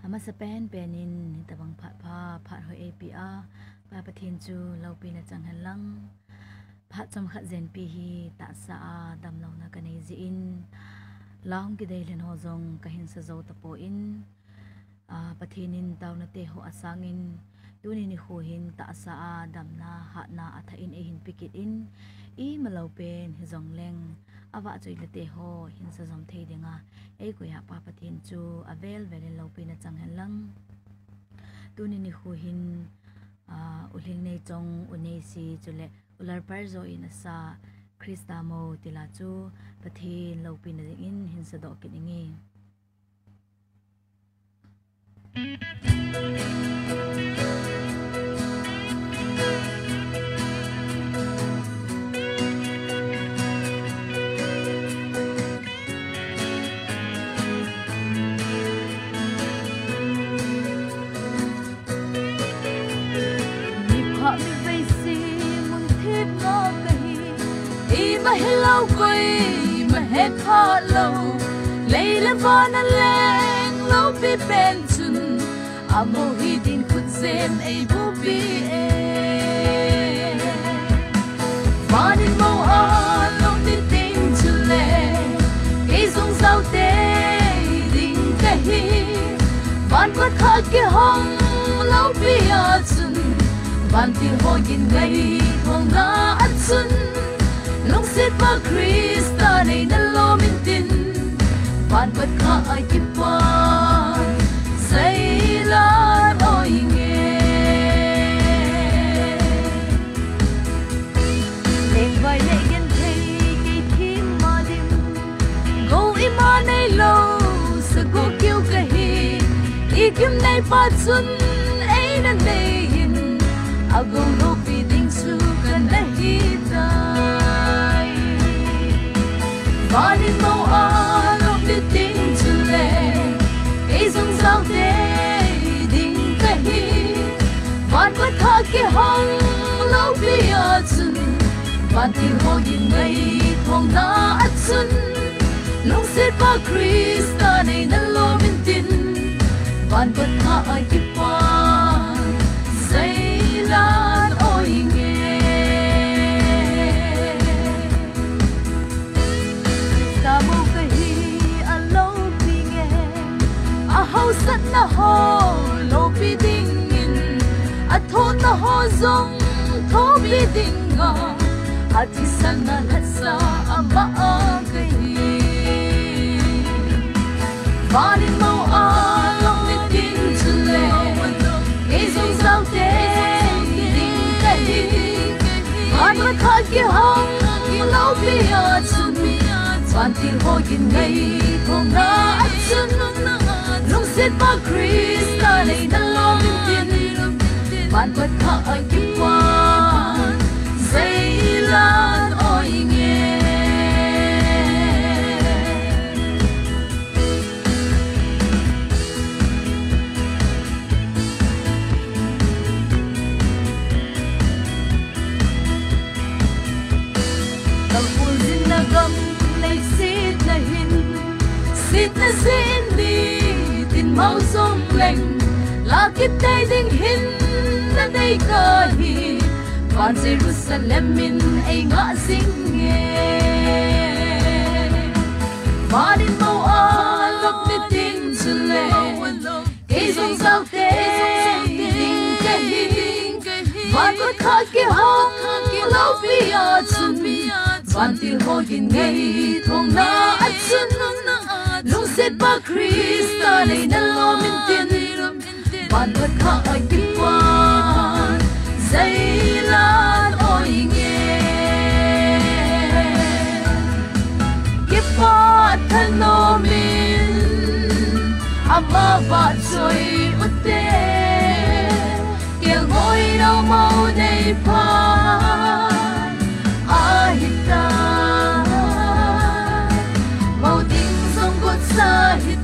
ama sa pen penin tabang phat hoi APR pa pathin chu lo pi na chang halang phat cham khat zen pi hi ta sa dam lo na ka nei ji in long ki dei len ho zong ka hin sa zo ta po in pathinin taw na te ho asangin tuni ni khu hin ta sa dam na ha na atha in e hin pikit in i malo pen hi zong leng awa choi le te ho hin sa zom thei dinga e ko ya pa pathin chu avel velen lo pi na chang halang tuni ni khu hin uling nei chong unei si chule ular par zo in sa krista mo tila chu pathin lo pi na in hin sa do ki ningi mà hello quay mà hết khó lâu lấy lên von anh lên lâu bị bên chân Amahi din khut zen ai bu bi e Vanin mo a long đi tình chu le cái dung sao te ding ka hi van quất khát cái hong lâu bi a chân van ti ho yin ngay thong na an chân long sit pa Krista nei na lo min tin van quất khát ai ki pa say lan oi nghe lên vai lệ gen thấy cái thím mà dim go ima nei lo sa go kêu cái hi i kim nei pa chun ai na nei hin a go lo pi ding su kan na hi tai vanin mo a lo pi ting chu le cái dung sao thế đinh cái hi van quất khát cái hong lâu bi a chân van ti ho yin ngay thong na at chân long sit pa Krista nei na lo min tin van quất khát ai ki pa say lan oi nghe ta mo cái hi a lâu a hau sat na ho lo pi ding in a thon na ho zong tho pi ding nga a ti san na la sa a ma a ke hi vanin mo a lo ni tin chu le e zong sao te ding ka hi van ma kha ki hong lo pi a chun van ti ho yin ngay thong na a chun long sit pa Krista nei na lo min tin van quất khát ai ki pa say lan oi nghe tâm buồn zin na gam nei sit na hin sit na zin đi tin mau sông lạnh là kiếp tay đinh hin na đây cơ hi van Jerusalem min ai ngã sing nghe vanin mau a lộc mi tin chu le cái dung sao te đinh cái hi van quất khát cái hong lâu bi a chân van ti ho yin ngay thong na at chân long sit pa Krista nei na lo min tin van quất khát ai ki pa say lan oi nghe ki pa than no min ama va choi utte kêu ngôi đâu mau nei pa ahita mau ding song got sa hit